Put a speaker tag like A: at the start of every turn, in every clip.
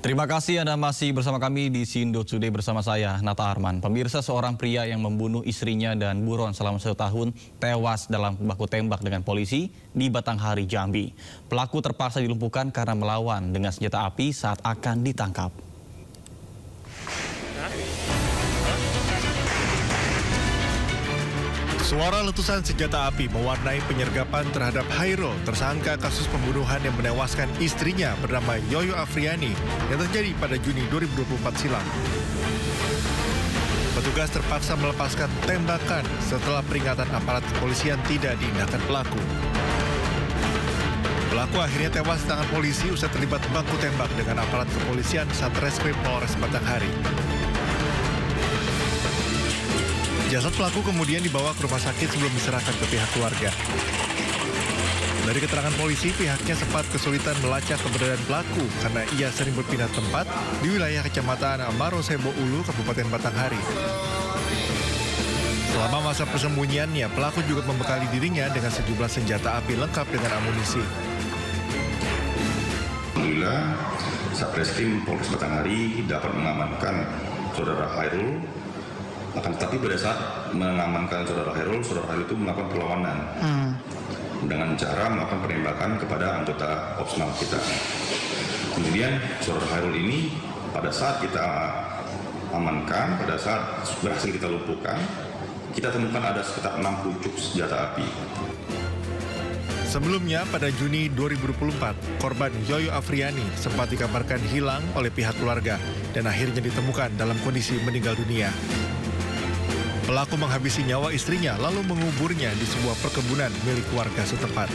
A: Terima kasih Anda masih bersama kami di Sindo Today bersama saya, Nata Arman. Pemirsa, seorang pria yang membunuh istrinya dan buron selama 1 tahun tewas dalam baku tembak dengan polisi di Batanghari, Jambi. Pelaku terpaksa dilumpuhkan karena melawan dengan senjata api saat akan ditangkap.
B: Suara letusan senjata api mewarnai penyergapan terhadap Hairul, tersangka kasus pembunuhan yang menewaskan istrinya bernama Yoyo Afriani yang terjadi pada Juni 2024 silam. Petugas terpaksa melepaskan tembakan setelah peringatan aparat kepolisian tidak diindahkan pelaku. Pelaku akhirnya tewas di tangan polisi usai terlibat baku tembak dengan aparat kepolisian Satreskrim Polres Batanghari. Jasad pelaku kemudian dibawa ke rumah sakit sebelum diserahkan ke pihak keluarga. Dari keterangan polisi, pihaknya sempat kesulitan melacak keberadaan pelaku karena ia sering berpindah tempat di wilayah Kecamatan Marosebo Ulu, Kabupaten Batanghari. Selama masa persembunyiannya, pelaku juga membekali dirinya dengan sejumlah senjata api lengkap dengan amunisi.
C: Alhamdulillah, Satreskrim Polres Batanghari dapat mengamankan saudara Hairul. Akan tetapi pada saat mengamankan saudara Hairul itu melakukan perlawanan dengan cara melakukan penembakan kepada anggota opsnal kita. Kemudian saudara Hairul ini pada saat kita amankan, pada saat berhasil kita lumpuhkan, kita temukan ada sekitar 6 pucuk senjata api.
B: Sebelumnya, pada Juni 2024, korban Yoyo Afriani sempat dikabarkan hilang oleh pihak keluarga dan akhirnya ditemukan dalam kondisi meninggal dunia. Pelaku menghabisi nyawa istrinya lalu menguburnya di sebuah perkebunan milik warga setempat.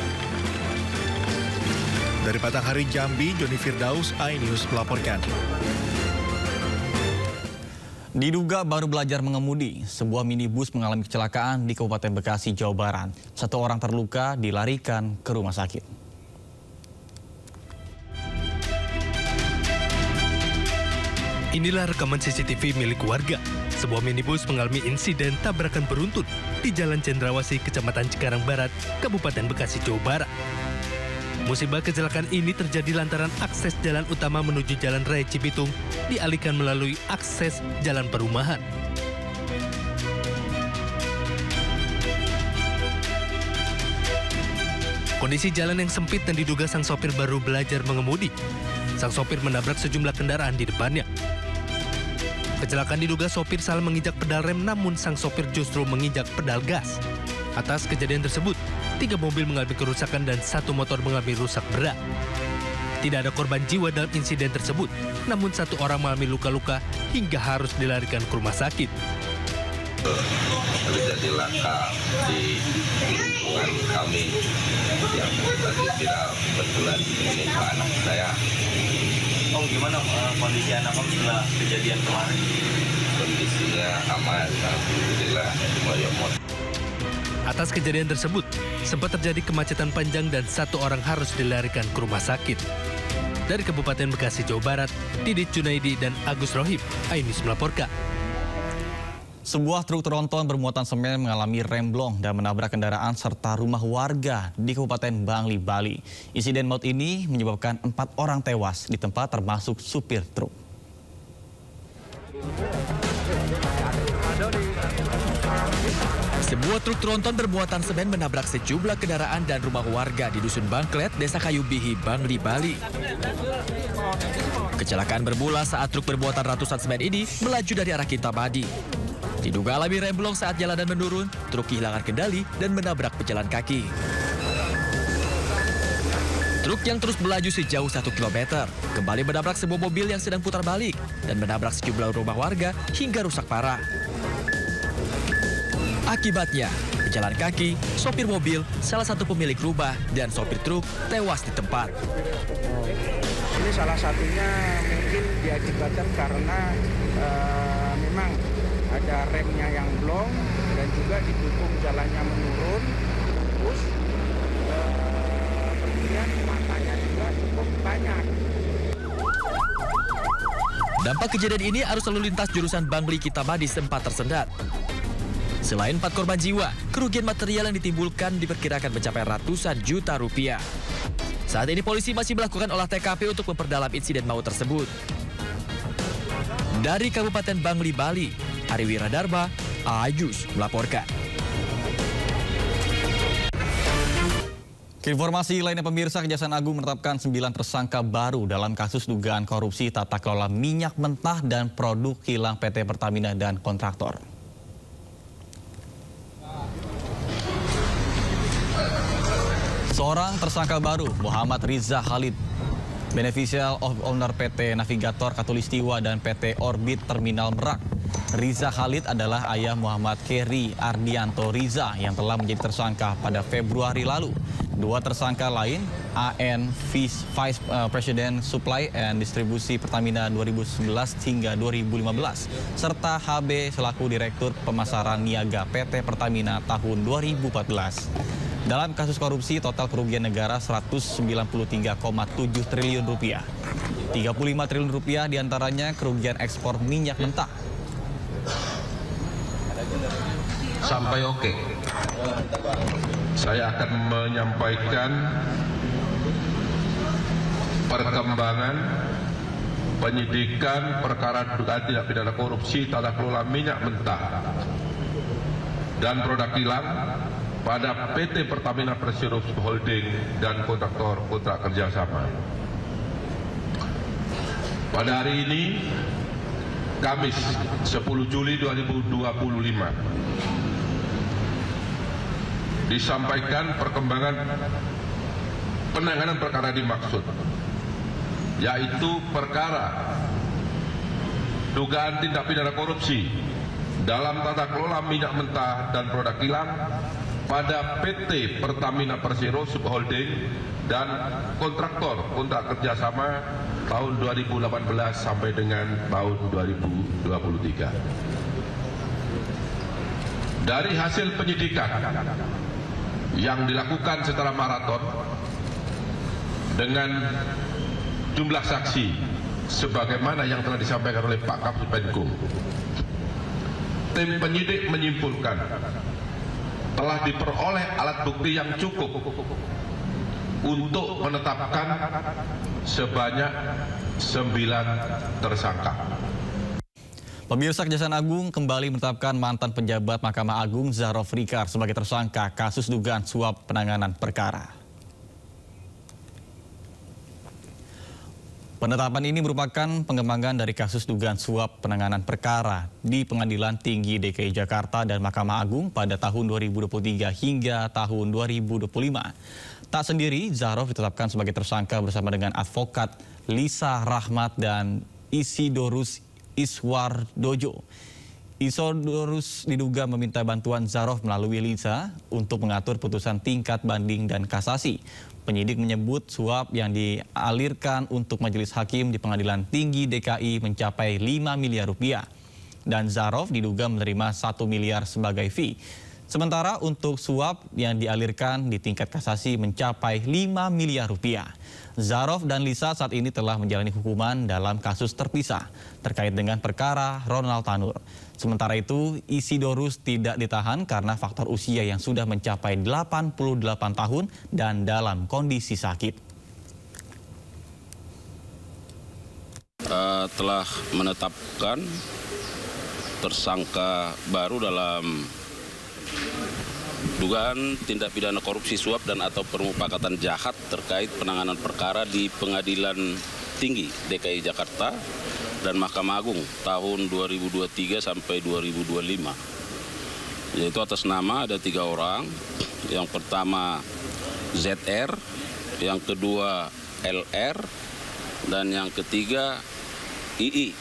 B: Dari Batanghari, Jambi, Joni Firdaus, iNews melaporkan.
A: Diduga baru belajar mengemudi, sebuah minibus mengalami kecelakaan di Kabupaten Bekasi, Jawa Barat. 1 orang terluka dilarikan ke rumah sakit.
D: Inilah rekaman CCTV milik warga. Sebuah minibus mengalami insiden tabrakan beruntun di Jalan Cendrawasih, Kecamatan Cikarang Barat, Kabupaten Bekasi, Jawa Barat. Musibah kecelakaan ini terjadi lantaran akses jalan utama menuju Jalan Raya Cibitung dialihkan melalui akses jalan perumahan. Kondisi jalan yang sempit dan diduga sang sopir baru belajar mengemudi. Sang sopir menabrak sejumlah kendaraan di depannya. Kecelakaan diduga sopir salah menginjak pedal rem, namun sang sopir justru menginjak pedal gas. Atas kejadian tersebut, 3 mobil mengalami kerusakan dan 1 motor mengalami rusak berat. Tidak ada korban jiwa dalam insiden tersebut, namun 1 orang mengalami luka-luka hingga harus dilarikan ke rumah sakit.
E: Terjadi laka di lingkungan kami yang tadi tidak kebetulan menimpa anak saya.
F: Oh, gimana kondisi anak kamu setelah kejadian kemarin?
E: Kondisinya aman, alhamdulillah.
D: Atas kejadian tersebut, sempat terjadi kemacetan panjang dan 1 orang harus dilarikan ke rumah sakit. Dari Kabupaten Bekasi, Jawa Barat, Didit Junaidi dan Agus Rohib, iNews melaporkan.
A: Sebuah truk tronton bermuatan semen mengalami remblong dan menabrak kendaraan serta rumah warga di Kabupaten Bangli, Bali. Insiden maut ini menyebabkan 4 orang tewas di tempat termasuk supir truk.
G: Sebuah truk tronton bermuatan semen menabrak sejumlah kendaraan dan rumah warga di Dusun Bangklet, Desa Kayu Bihi, Bangli, Bali. Kecelakaan bermula saat truk bermuatan ratusan semen ini melaju dari arah Kintamani. Diduga alami remblong saat jalanan menurun, truk kehilangan kendali dan menabrak pejalan kaki. Truk yang terus melaju sejauh 1 km kembali menabrak sebuah mobil yang sedang putar balik dan menabrak sejumlah rumah warga hingga rusak parah. Akibatnya, pejalan kaki, sopir mobil, salah satu pemilik rumah, dan sopir truk tewas di tempat.
H: Ini salah satunya mungkin diakibatkan karena memang ada remnya yang blong dan juga didukung jalannya menurun, terus kemudian matanya juga cukup banyak.
G: Dampak kejadian ini arus lalu lintas jurusan Bangli Kintamani sempat tersendat. Selain 4 korban jiwa, kerugian material yang ditimbulkan diperkirakan mencapai ratusan juta rupiah. Saat ini polisi masih melakukan olah TKP untuk memperdalam insiden maut tersebut. Dari Kabupaten Bangli, Bali, Ari Wiradarma, Ajus melaporkan.
A: Informasi lainnya pemirsa, Kejaksaan Agung menetapkan 9 tersangka baru dalam kasus dugaan korupsi tata kelola minyak mentah dan produk kilang PT Pertamina dan kontraktor. Seorang tersangka baru, Muhammad Riza Khalid, beneficial of owner PT Navigator Katulistiwa dan PT Orbit Terminal Merak. Riza Khalid adalah ayah Muhammad Keri Ardianto Riza yang telah menjadi tersangka pada Februari lalu. Dua tersangka lain, AN Vice President Supply and Distribusi Pertamina 2011 hingga 2015, serta HB selaku Direktur Pemasaran Niaga PT Pertamina tahun 2014. Dalam kasus korupsi, total kerugian negara 193,7 triliun rupiah. 35 triliun rupiah diantaranya kerugian ekspor minyak mentah.
I: Sampai oke. Saya akan menyampaikan perkembangan penyidikan perkara dugaan tindak pidana korupsi tata kelola minyak mentah dan produk kilang pada PT Pertamina Persero Holding dan kontraktor kontrak kerjasama. Pada hari ini, Kamis 10 Juli 2025, disampaikan perkembangan penanganan perkara dimaksud, yaitu perkara dugaan tindak pidana korupsi dalam tata kelola minyak mentah dan produk kilang pada PT Pertamina Persero Holding dan kontraktor kontrak kerjasama tahun 2018 sampai dengan tahun 2023. Dari hasil penyidikan yang dilakukan secara maraton dengan jumlah saksi sebagaimana yang telah disampaikan oleh Pak Kapus Penkum, tim penyidik menyimpulkan telah diperoleh alat bukti yang cukup untuk menetapkan sebanyak 9 tersangka.
A: Pemirsa, Kejaksaan Agung kembali menetapkan mantan penjabat Mahkamah Agung Zahrov Rikar sebagai tersangka kasus dugaan suap penanganan perkara. Penetapan ini merupakan pengembangan dari kasus dugaan suap penanganan perkara di Pengadilan Tinggi DKI Jakarta dan Mahkamah Agung pada tahun 2023 hingga tahun 2025. Tak sendiri, Zahrov ditetapkan sebagai tersangka bersama dengan advokat Lisa Rahmat dan Isidorus Iswardojo. Isidorus diduga meminta bantuan Zahrov melalui Lisa untuk mengatur putusan tingkat banding dan kasasi. Penyidik menyebut suap yang dialirkan untuk majelis hakim di Pengadilan Tinggi DKI mencapai 5 miliar rupiah. Dan Zahrov diduga menerima 1 miliar sebagai fee. Sementara untuk suap yang dialirkan di tingkat kasasi mencapai 5 miliar rupiah. Zahrov dan Lisa saat ini telah menjalani hukuman dalam kasus terpisah terkait dengan perkara Ronald Tanur. Sementara itu, Isidorus tidak ditahan karena faktor usia yang sudah mencapai 88 tahun dan dalam kondisi sakit.
E: Telah menetapkan tersangka baru dalam dugaan tindak pidana korupsi suap dan atau permufakatan jahat terkait penanganan perkara di Pengadilan Tinggi DKI Jakarta dan Mahkamah Agung tahun 2023 sampai 2025. Yaitu atas nama ada 3 orang. Yang pertama ZR, yang kedua LR, dan yang ketiga II.